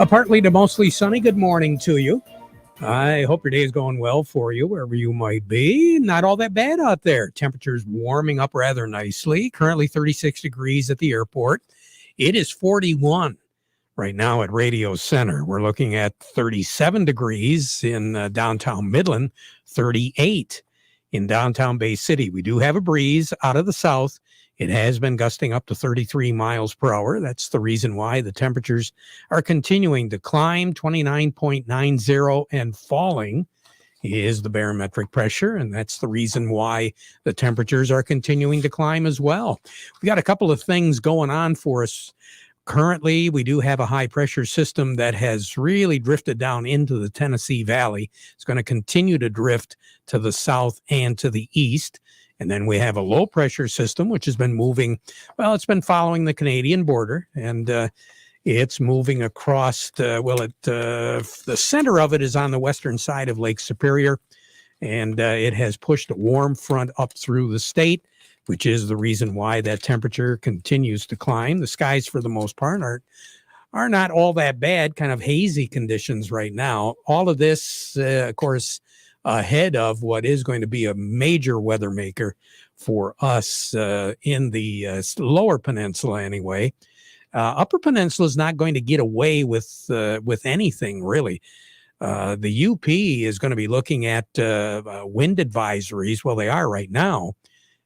A partly to mostly sunny good morning to you. I hope your day is going well for you, wherever you might be. Not all that bad out there. Temperatures warming up rather nicely. Currently 36 degrees at the airport. It is 41 right now at Radio Center. We're looking at 37 degrees in downtown Midland, 38 in downtown Bay City. We do have a breeze out of the south. It has been gusting up to 33 miles per hour. That's the reason why the temperatures are continuing to climb. 29.90 and falling is the barometric pressure, and that's the reason why the temperatures are continuing to climb as well. We got a couple of things going on for us. Currently, we do have a high pressure system that has really drifted down into the Tennessee Valley. It's going to continue to drift to the south and to the east. And then we have a low pressure system, which has been moving. Well, it's been following the Canadian border, and it's moving across. The center of it is on the western side of Lake Superior, and it has pushed a warm front up through the state, which is the reason why that temperature continues to climb. The skies, for the most part, are not all that bad. Kind of hazy conditions right now. All of this, of course, ahead of what is going to be a major weather maker for us in the lower peninsula anyway. Upper Peninsula is not going to get away with anything, really. The UP is going to be looking at wind advisories. Well, they are right now.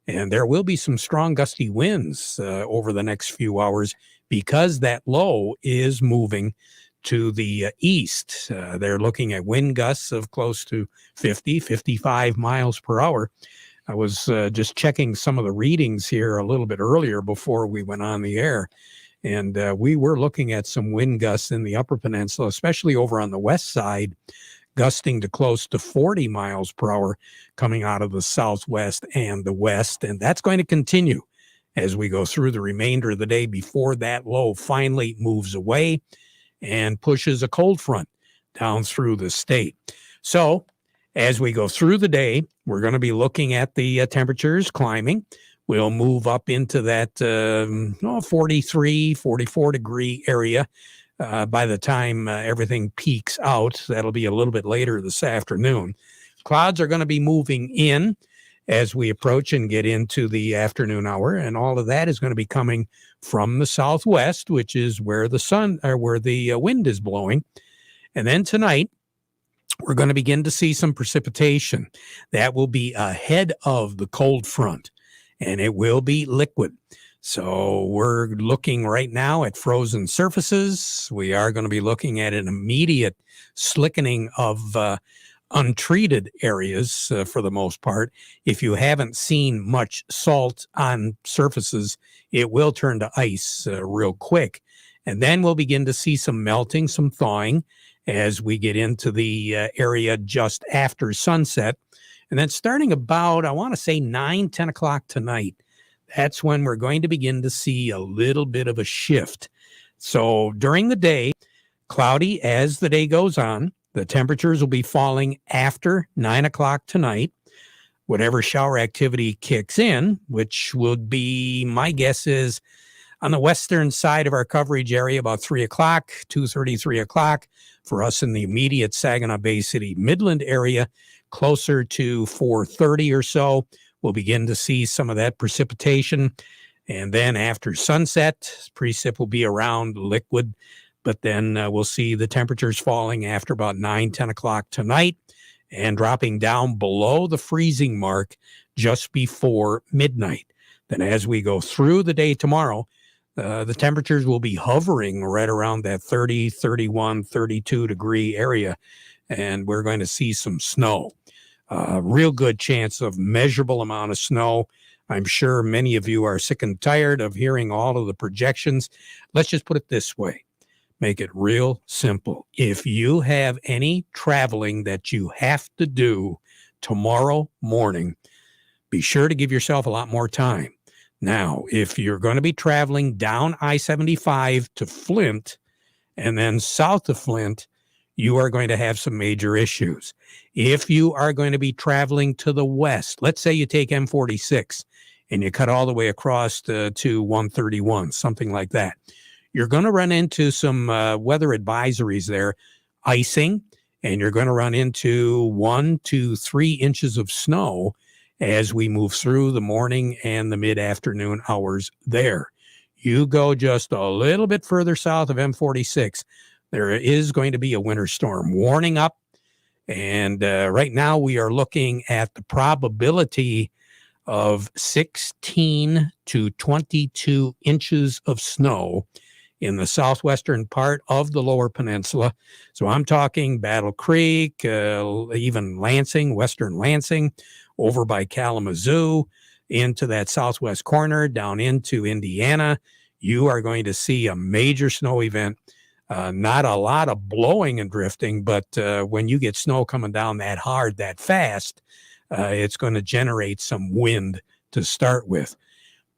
And there will be some strong gusty winds over the next few hours because that low is moving to the east. They're looking at wind gusts of close to 50, 55 miles per hour. I was just checking some of the readings here a little bit earlier before we went on the air. And we were looking at some wind gusts in the Upper Peninsula, especially over on the west side, gusting to close to 40 miles per hour coming out of the southwest and the west. And that's going to continue as we go through the remainder of the day before that low finally moves away and pushes a cold front down through the state. So as we go through the day, we're going to be looking at the temperatures climbing. We'll move up into that 43, 44 degree area by the time everything peaks out. That'll be a little bit later this afternoon. Clouds are going to be moving in as we approach and get into the afternoon hour, and all of that is going to be coming from the southwest, which is where the wind is blowing. And then tonight, we're going to begin to see some precipitation. That will be ahead of the cold front, and it will be liquid. So we're looking right now at frozen surfaces. We are going to be looking at an immediate slickening of untreated areas for the most part. If you haven't seen much salt on surfaces, it will turn to ice real quick. And then we'll begin to see some melting, some thawing as we get into the area just after sunset. And then starting about, I want to say 9, 10 o'clock tonight, that's when we're going to begin to see a little bit of a shift. So during the day, cloudy as the day goes on. The temperatures will be falling after 9 o'clock tonight. Whatever shower activity kicks in, which would be, my guess is, on the western side of our coverage area, about 3 o'clock, 2:30, 3 o'clock. For us in the immediate Saginaw Bay City Midland area, closer to 4:30 or so, we'll begin to see some of that precipitation. And then after sunset, precip will be around liquid. But then we'll see the temperatures falling after about 9, 10 o'clock tonight and dropping down below the freezing mark just before midnight. Then as we go through the day tomorrow, the temperatures will be hovering right around that 30, 31, 32 degree area. And we're going to see some snow. Real good chance of measurable amount of snow. I'm sure many of you are sick and tired of hearing all of the projections. Let's just put it this way. Make it real simple. If you have any traveling that you have to do tomorrow morning, be sure to give yourself a lot more time. Now, if you're going to be traveling down I-75 to Flint and then south of Flint, you are going to have some major issues. If you are going to be traveling to the west, let's say you take M46 and you cut all the way across to 131, something like that. You're going to run into some weather advisories there, icing, and you're going to run into 1 to 3 inches of snow as we move through the morning and the mid-afternoon hours there. You go just a little bit further south of M46, there is going to be a winter storm warning up. And right now we are looking at the probability of 16 to 22 inches of snow in the southwestern part of the Lower Peninsula. So I'm talking Battle Creek, even Lansing, western Lansing, over by Kalamazoo, into that southwest corner, down into Indiana. You are going to see a major snow event. Not a lot of blowing and drifting, but when you get snow coming down that hard, that fast, it's going to generate some wind to start with.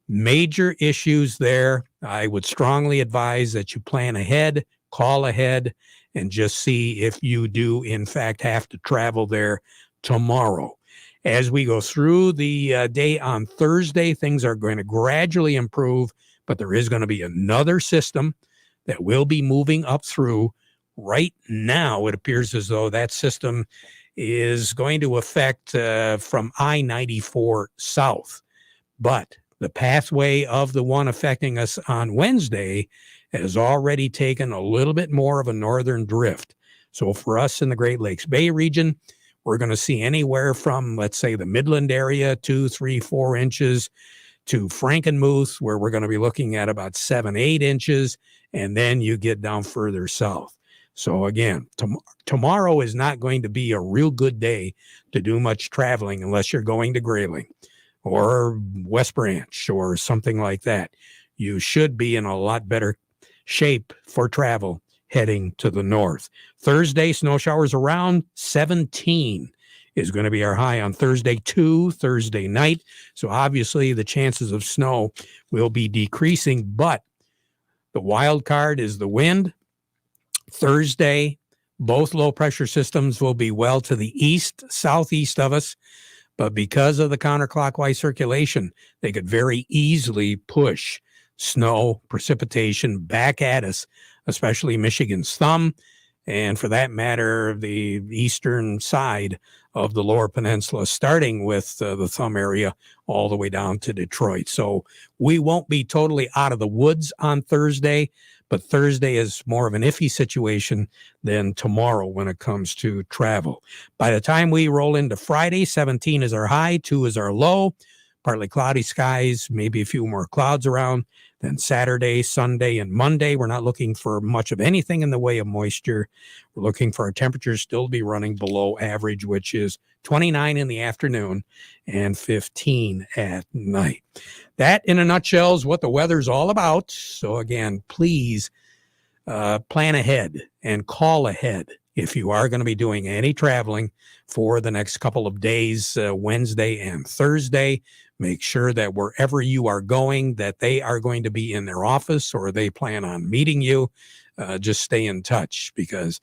Major issues there. I would strongly advise that you plan ahead, call ahead, and just see if you do, in fact, have to travel there tomorrow. As we go through the day on Thursday, things are going to gradually improve, but there is going to be another system that will be moving up through. Right now, it appears as though that system is going to affect from I-94 south. But the pathway of the one affecting us on Wednesday has already taken a little bit more of a northern drift. So for us in the Great Lakes Bay region, we're going to see anywhere from, let's say, the Midland area, 2, 3, 4 inches, to Frankenmuth, where we're going to be looking at about 7, 8 inches, and then you get down further south. So again, tomorrow is not going to be a real good day to do much traveling unless you're going to Grayling or West Branch or something like that. You should be in a lot better shape for travel heading to the north. Thursday, snow showers around 17 is going to be our high on Thursday, Thursday night. So obviously the chances of snow will be decreasing, but the wild card is the wind. Thursday, both low pressure systems will be well to the east, southeast of us, but because of the counterclockwise circulation, they could very easily push snow, precipitation back at us, especially Michigan's thumb, and for that matter, the eastern side of the Lower Peninsula, starting with the thumb area all the way down to Detroit. So we won't be totally out of the woods on Thursday, but Thursday is more of an iffy situation than tomorrow when it comes to travel. By the time we roll into Friday, 17 is our high, 2 is our low, partly cloudy skies, maybe a few more clouds around. Then Saturday, Sunday, and Monday, we're not looking for much of anything in the way of moisture. We're looking for our temperatures still to be running below average, which is 29 in the afternoon and 15 at night. That, in a nutshell, is what the weather's all about. So again, please plan ahead and call ahead if you are going to be doing any traveling for the next couple of days, Wednesday and Thursday. Make sure that wherever you are going, that they are going to be in their office or they plan on meeting you. Just stay in touch because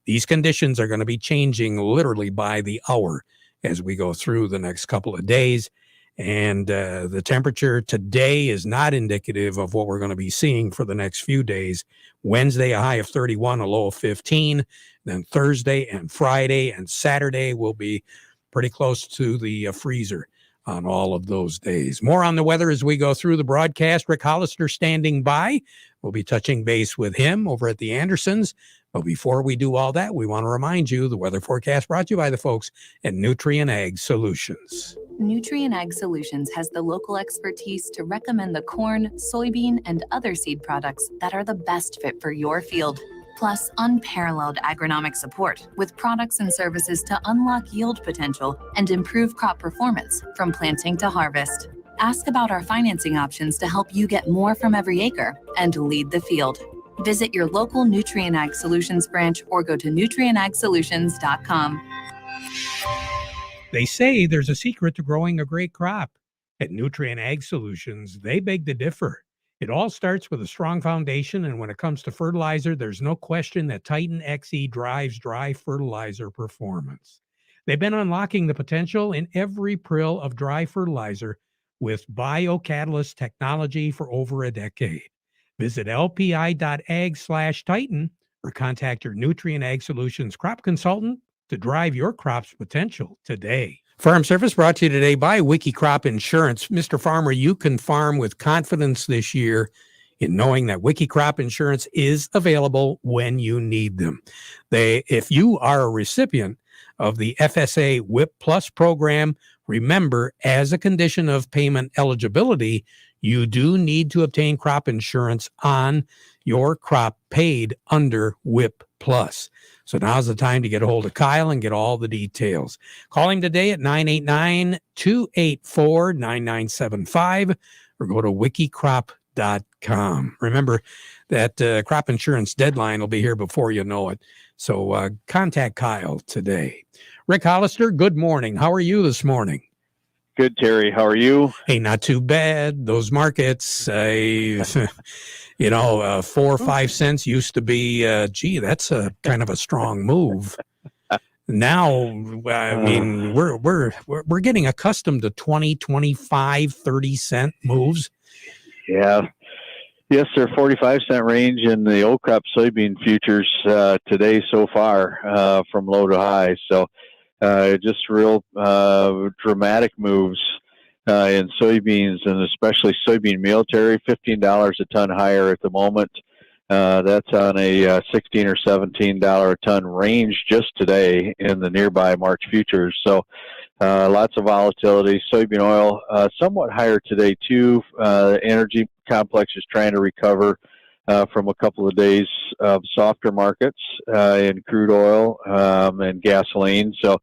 these conditions are going to be changing literally by the hour as we go through the next couple of days. And the temperature today is not indicative of what we're going to be seeing for the next few days. Wednesday, a high of 31, a low of 15. Then Thursday and Friday and Saturday will be pretty close to the freezer on all of those days. More on the weather as we go through the broadcast. Rick Hollister standing by. We'll be touching base with him over at the Andersons. But before we do all that, we want to remind you the weather forecast brought to you by the folks at Nutrien Ag Solutions. Nutrien Ag Solutions has the local expertise to recommend the corn, soybean, and other seed products that are the best fit for your field. Plus, unparalleled agronomic support with products and services to unlock yield potential and improve crop performance from planting to harvest. Ask about our financing options to help you get more from every acre and lead the field. Visit your local Nutrien Ag Solutions branch or go to nutrienagsolutions.com. They say there's a secret to growing a great crop. At Nutrien Ag Solutions, they beg to differ. It all starts with a strong foundation, and when it comes to fertilizer, there's no question that Titan XE drives dry fertilizer performance. They've been unlocking the potential in every prill of dry fertilizer with biocatalyst technology for over a decade. Visit lpi.ag/Titan or contact your Nutrient Ag Solutions crop consultant to drive your crop's potential today. Farm Service brought to you today by Wiki Crop Insurance. Mr. Farmer, you can farm with confidence this year in knowing that Wiki Crop Insurance is available when you need them. If you are a recipient of the FSA WHIP Plus program, remember, as a condition of payment eligibility, you do need to obtain crop insurance on your crop paid under WHIP Plus. So now's the time to get a hold of Kyle and get all the details. Call him today at 989-284-9975 or go to wikicrop.com. Remember that crop insurance deadline will be here before you know it. So contact Kyle today. Rick Hollister, good morning. How are you this morning? Good, Terry. How are you? Hey, not too bad. Those markets, 4 or 5 cents used to be, that's a kind of a strong move. Now, I mean, we're getting accustomed to 20, 25, 30 cent moves. Yeah. Yes, sir. 45-cent range in the old crop soybean futures today so far from low to high. So just real dramatic moves in soybeans, and especially soybean meal, Terry, $15 a ton higher at the moment. That's on a $16 or $17 a ton range just today in the nearby March futures. So lots of volatility. Soybean oil somewhat higher today too. Energy complex is trying to recover from a couple of days of softer markets in crude oil and gasoline. So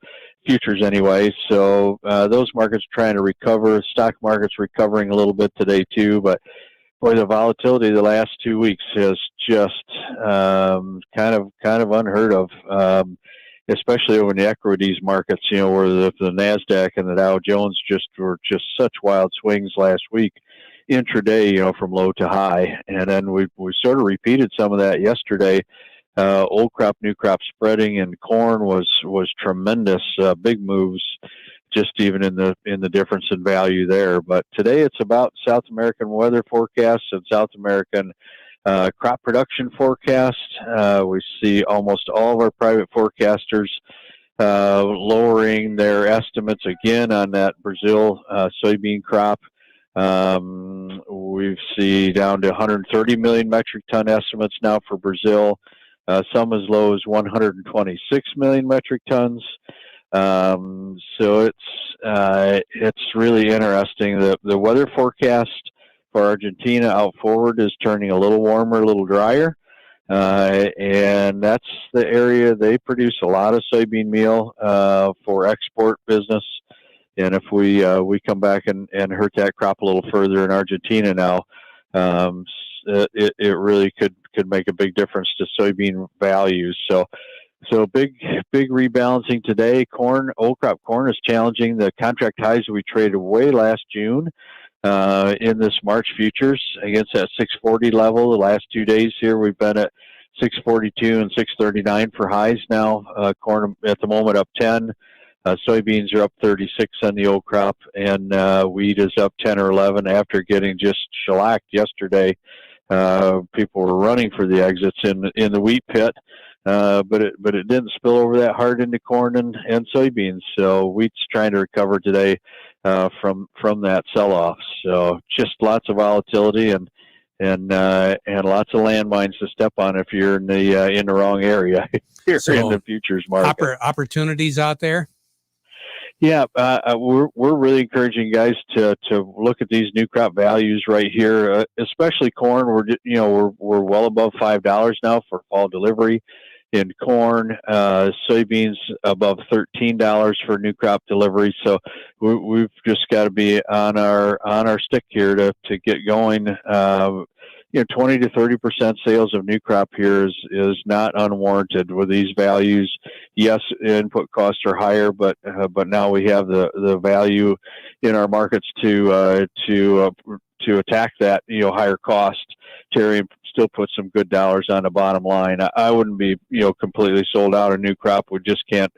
futures anyway. So those markets are trying to recover. Stock market's recovering a little bit today too, but boy, the volatility the last 2 weeks has just kind of unheard of, especially over in the equities markets, where the NASDAQ and the Dow Jones were just such wild swings last week intraday, from low to high. And then we sort of repeated some of that yesterday. Old crop, new crop spreading in corn was tremendous, big moves, just even in the difference in value there. But today it's about South American weather forecasts and South American crop production forecast. We see almost all of our private forecasters lowering their estimates again on that Brazil soybean crop. We see down to 130 million metric ton estimates now for Brazil, some as low as 126 million metric tons. So it's really interesting. The weather forecast for Argentina out forward is turning a little warmer, a little drier. And that's the area they produce a lot of soybean meal for export business. And if we come back and hurt that crop a little further in Argentina now, it really could make a big difference to soybean values. So big rebalancing today. Old crop corn is challenging the contract highs we traded away last June in this March futures against that 640 level. The last 2 days here, we've been at 642 and 639 for highs now. Corn at the moment up 10. Soybeans are up 36 on the old crop, and wheat is up 10 or 11 after getting just shellacked yesterday. People were running for the exits in the wheat pit, but it didn't spill over that hard into corn and soybeans. So wheat's trying to recover today from that sell-off. So just lots of volatility and lots of landmines to step on if you're in the wrong area here in the futures market. Opportunities out there. Yeah, we're really encouraging guys to look at these new crop values right here, especially corn. We're well above $5 now for fall delivery in corn. Soybeans above $13 for new crop delivery. So we've just got to be on our stick here to get going. 20 to 30% sales of new crop here is not unwarranted with these values. Yes, input costs are higher, but now we have the value in our markets to attack that higher cost, Terry, and still put some good dollars on the bottom line. I wouldn't be completely sold out of new crop. We just can't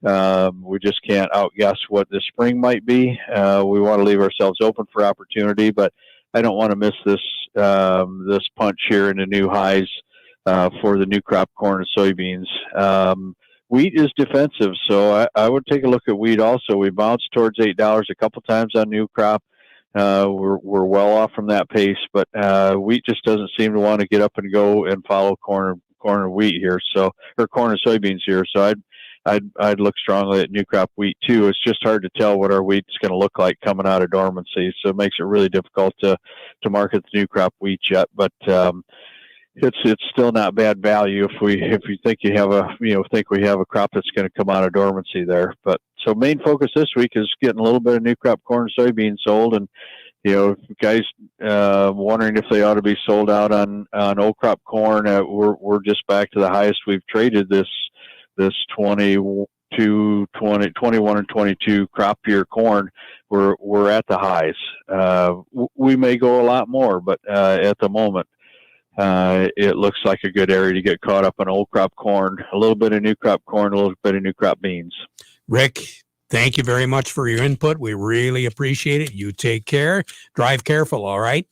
outguess what the spring might be. We want to leave ourselves open for opportunity, but I don't want to miss this punch here in the new highs for the new crop corn and soybeans. Wheat is defensive, so I would take a look at wheat also. We bounced towards $8 a couple times on new crop. We're well off from that pace, but wheat just doesn't seem to want to get up and go and follow corn and wheat here. So, or corn and soybeans here. So I'd look strongly at new crop wheat too. It's just hard to tell what our wheat's going to look like coming out of dormancy, so it makes it really difficult to market the new crop wheat yet. But it's still not bad value if you think we have a crop that's going to come out of dormancy there. But so main focus this week is getting a little bit of new crop corn and soybeans sold, and guys wondering if they ought to be sold out on old crop corn. We're just back to the highest we've traded this 21 and 22 crop year corn. We're at the highs. We may go a lot more, but at the moment, it looks like a good area to get caught up on old crop corn, a little bit of new crop corn, a little bit of new crop beans. Rick, thank you very much for your input. We really appreciate it. You take care. Drive careful, all right?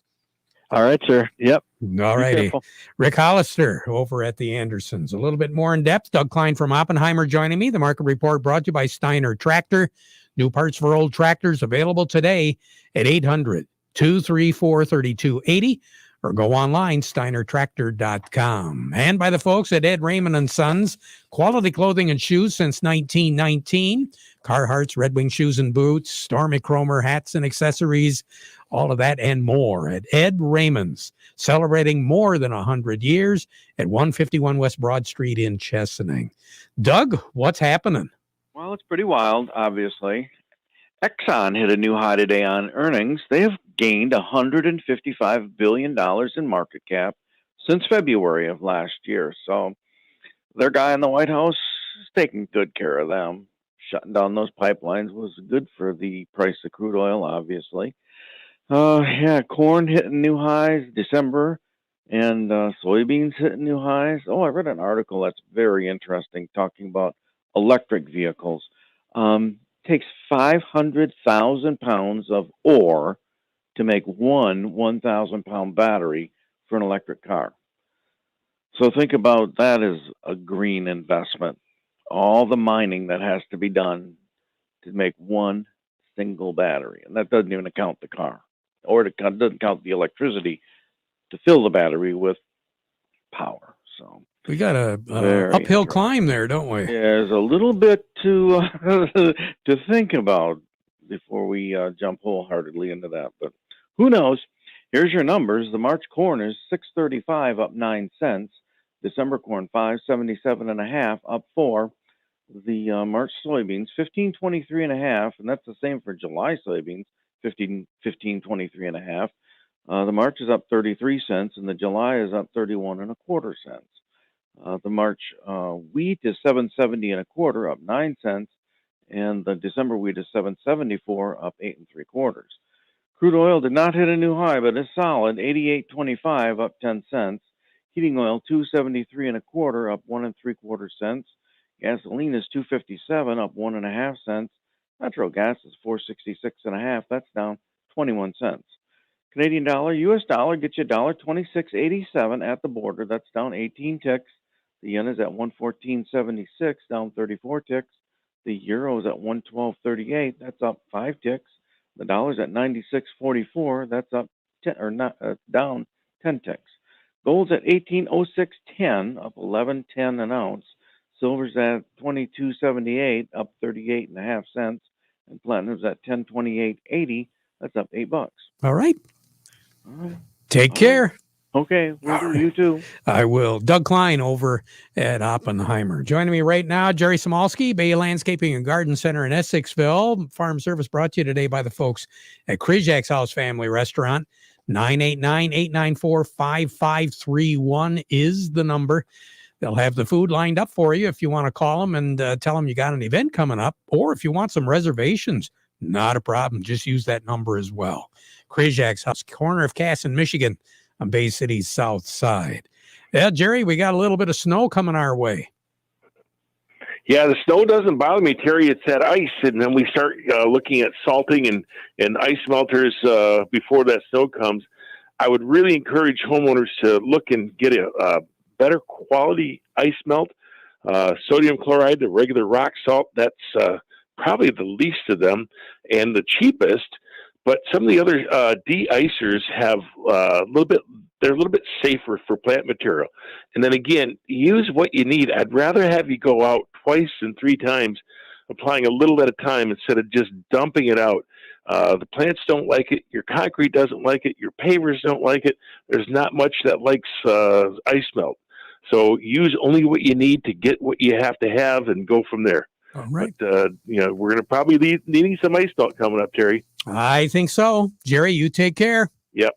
All right, sir. Yep. All righty. Rick Hollister over at the Andersons. A little bit more in depth. Doug Klein from Oppenheimer joining me. The Market Report brought to you by Steiner Tractor. New parts for old tractors available today at 800-234-3280. Or go online, steinertractor.com. And by the folks at Ed Raymond & Sons, quality clothing and shoes since 1919. Carhartt's, Red Wing shoes and boots, Stormy Cromer hats and accessories, all of that and more at Ed Raymond's, celebrating more than 100 years at 151 West Broad Street in Chesaning. Doug, what's happening? Well, it's pretty wild, obviously. Exxon hit a new high today on earnings. They have gained $155 billion in market cap since February of last year. So their guy in the White House is taking good care of them. Shutting down those pipelines was good for the price of crude oil, obviously. Corn hitting new highs December, and soybeans hitting new highs. Oh, I read an article that's very interesting talking about electric vehicles. Takes 500,000 pounds of ore to make one 1,000-pound battery for an electric car. So think about that as a green investment. All the mining that has to be done to make one single battery. And that doesn't even account the car. Or it doesn't count the electricity to fill the battery with power. So we got a uphill climb there, don't we? There's a little bit to to think about before we jump wholeheartedly into that. But who knows? Here's your numbers. The March corn is $6.35, up 9 cents. December corn $5.77.5, up 4. The March soybeans $15.23.5, and that's the same for July soybeans, $15.23.5. The March is up 33 cents, and the July is up 31.25 cents. The March wheat is $7.70 up 9 cents, and the December wheat is $7.74 up 8 3/4. Crude oil did not hit a new high, but is solid, $88.25 up 10 cents. Heating oil $2.73 up 1 3/4 cents. Gasoline is $2.57 up 1.5 cents. Natural gas is $4.66.5. That's down 21 cents. Canadian dollar, U.S. dollar gets you $1.2687 at the border. That's down 18 ticks. The yen is at 114.76, down 34 ticks. The euro is at 112.38. That's up 5 ticks. The dollar's at 96.44. That's up 10 down 10 ticks. Gold's at 18.0610, up 11.10 an ounce. Silver's at 22.78, up 38.5 cents. And platinum's at 10.2880. That's up $8. All right. All right. Take care. Okay, you too. I will. Doug Klein over at Oppenheimer. Joining me right now, Jerry Samolsky, Bay Landscaping and Garden Center in Essexville. Farm service brought to you today by the folks at Kryjak's House Family Restaurant. 989-894-5531 is the number. They'll have the food lined up for you if you want to call them and tell them you got an event coming up, or if you want some reservations, not a problem. Just use that number as well. Kryjak's House, corner of Cass in Michigan, on Bay City's south side. Yeah, Jerry, we got a little bit of snow coming our way. Yeah, the snow doesn't bother me, Terry. It's that ice, and then we start looking at salting and ice melters before that snow comes. I would really encourage homeowners to look and get a better quality ice melt. Sodium chloride, the regular rock salt, that's probably the least of them and the cheapest. But some of the other de-icers have they're a little bit safer for plant material. And then again, use what you need. I'd rather have you go out twice and 3 times, applying a little at a time instead of just dumping it out. The plants don't like it. Your concrete doesn't like it. Your pavers don't like it. There's not much that likes ice melt. So use only what you need to get what you have to have and go from there. All right. But, we're going to probably be needing some ice melt coming up, Terry. I think so. Jerry, you take care. Yep.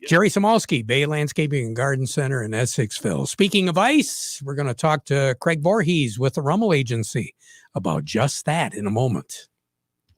Jerry Samolsky, Bay Landscaping and Garden Center in Essexville. Speaking of ice, we're going to talk to Craig Voorhees with the Rummel Agency about just that in a moment.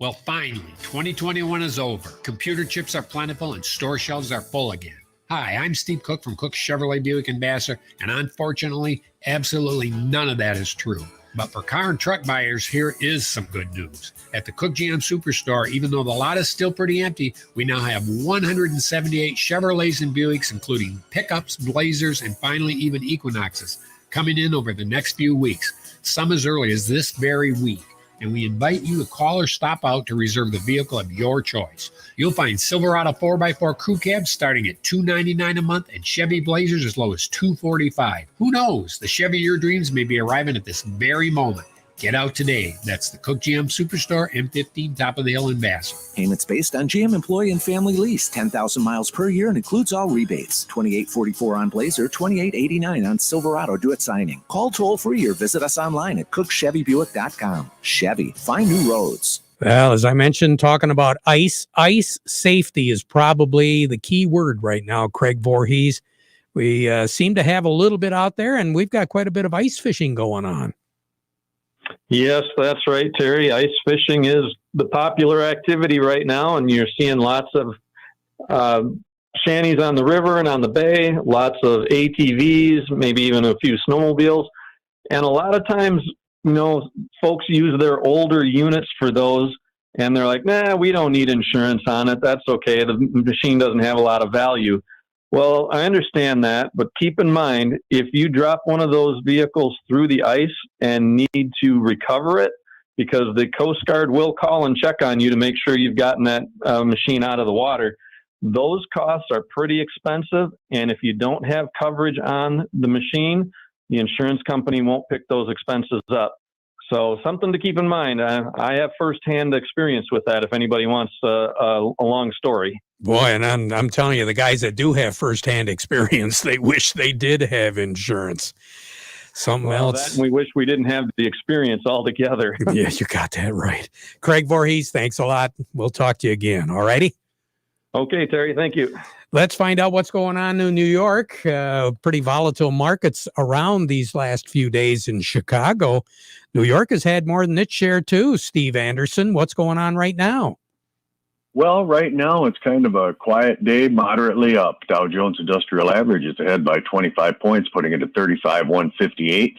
Well, finally, 2021 is over. Computer chips are plentiful and store shelves are full again. Hi, I'm Steve Cook from Cook Chevrolet Buick Ambassador, and unfortunately, absolutely none of that is true. But for car and truck buyers, here is some good news. At the Cook GM Superstore, even though the lot is still pretty empty, we now have 178 Chevrolets and Buicks, including pickups, Blazers, and finally even Equinoxes, coming in over the next few weeks, some as early as this very week. And we invite you to call or stop out to reserve the vehicle of your choice. You'll find Silverado 4x4 crew cabs starting at $299 a month and Chevy Blazers as low as $245. Who knows? The Chevy of your dreams may be arriving at this very moment. Get out today. That's the Cook GM Superstore, M15, top of the hill in Vassar. Payments based on GM employee and family lease. 10,000 miles per year and includes all rebates. $28.44 on Blazer, $28.89 on Silverado due at signing. Call toll free or visit us online at cookchevybuick.com. Chevy, find new roads. Well, as I mentioned, talking about ice safety is probably the key word right now, Craig Voorhees. We seem to have a little bit out there, and we've got quite a bit of ice fishing going on. Yes, that's right, Terry. Ice fishing is the popular activity right now, and you're seeing lots of shanties on the river and on the bay, lots of ATVs, maybe even a few snowmobiles. And a lot of times, folks use their older units for those, and they're like, nah, we don't need insurance on it. That's okay. The machine doesn't have a lot of value. Well, I understand that, but keep in mind, if you drop one of those vehicles through the ice and need to recover it, because the Coast Guard will call and check on you to make sure you've gotten that machine out of the water, those costs are pretty expensive. And if you don't have coverage on the machine, the insurance company won't pick those expenses up. So something to keep in mind. I have firsthand experience with that if anybody wants a long story. Boy, and I'm telling you, the guys that do have firsthand experience, they wish they did have insurance. Something else. That, we wish we didn't have the experience altogether. Yeah, you got that right. Craig Voorhees, thanks a lot. We'll talk to you again. All righty? Okay, Terry, thank you. Let's find out what's going on in New York. Pretty volatile markets around these last few days in Chicago. New York has had more than its share too. Steve Anderson, what's going on right now? Well, right now it's kind of a quiet day, moderately up. Dow Jones Industrial Average is ahead by 25 points, putting it at 35,158.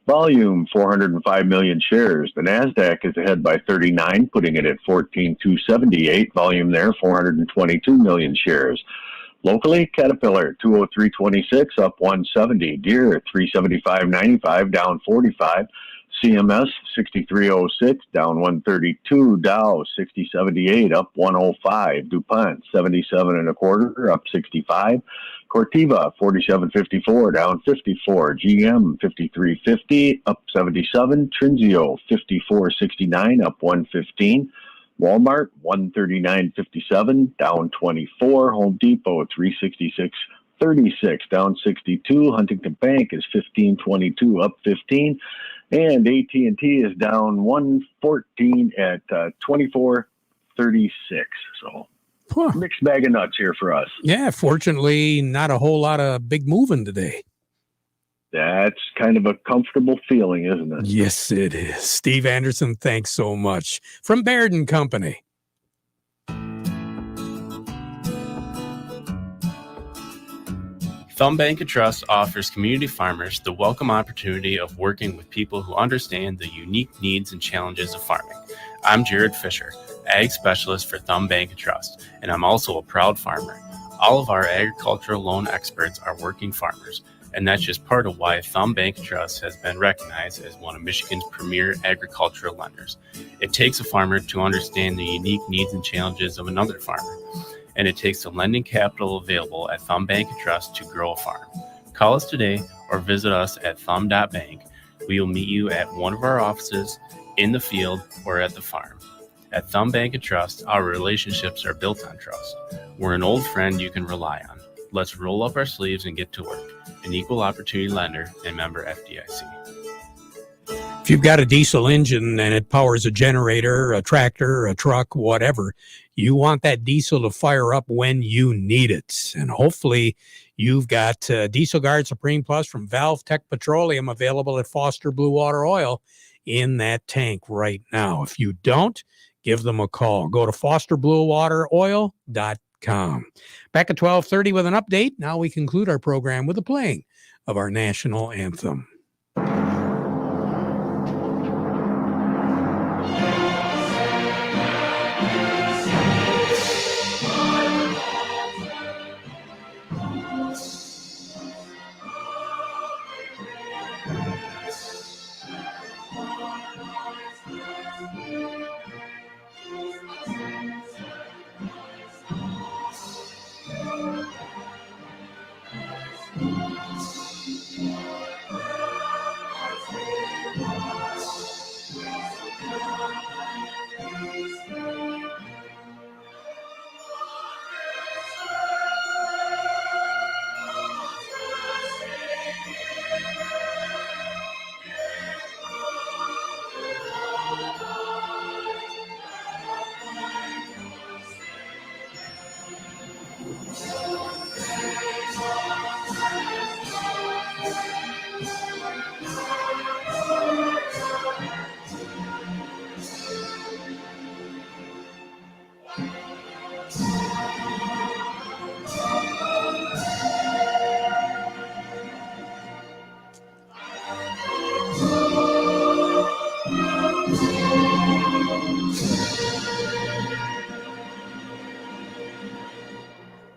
Volume, 405 million shares. The NASDAQ is ahead by 39, putting it at 14,278. Volume there, 422 million shares. Locally, Caterpillar, 203.26, up 170. Deere, 375.95, down 45. CMS 63.06, down 132. Dow 60.78, up 105. DuPont 77.25, up 65. Corteva 47.54, down 54. GM 53.50, up 77. Trinzio 54.69, up 115. Walmart 139.57, down 24. Home Depot 366.36, down 62. Huntington Bank is 15.22, up 15. And AT&T is down 114 at 24.36. So mixed bag of nuts here for us. Yeah, fortunately, not a whole lot of big moving today. That's kind of a comfortable feeling, isn't it? Yes, it is. Steve Anderson, thanks so much. From Baird & Company. Thumb Bank and Trust offers community farmers the welcome opportunity of working with people who understand the unique needs and challenges of farming. I'm Jared Fisher, Ag Specialist for Thumb Bank and Trust, and I'm also a proud farmer. All of our agricultural loan experts are working farmers, and that's just part of why Thumb Bank and Trust has been recognized as one of Michigan's premier agricultural lenders. It takes a farmer to understand the unique needs and challenges of another farmer, and it takes the lending capital available at Thumb Bank and Trust to grow a farm. Call us today or visit us at thumb.bank. We will meet you at one of our offices, in the field, or at the farm. At Thumb Bank and Trust, our relationships are built on trust. We're an old friend you can rely on. Let's roll up our sleeves and get to work. An equal opportunity lender and member FDIC. If you've got a diesel engine and it powers a generator, a tractor, a truck, whatever, you want that diesel to fire up when you need it. And hopefully you've got Diesel Guard Supreme Plus from Valve Tech Petroleum available at Foster Blue Water Oil in that tank right now. If you don't, give them a call. Go to fosterbluewateroil.com. Back at 12:30 with an update. Now we conclude our program with the playing of our national anthem.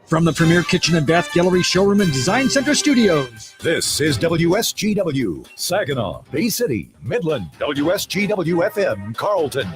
From the Premier Kitchen and Bath Gallery Showroom and Design Center Studios. This is WSGW, Saginaw, Bay City, Midland, WSGW FM, Carlton,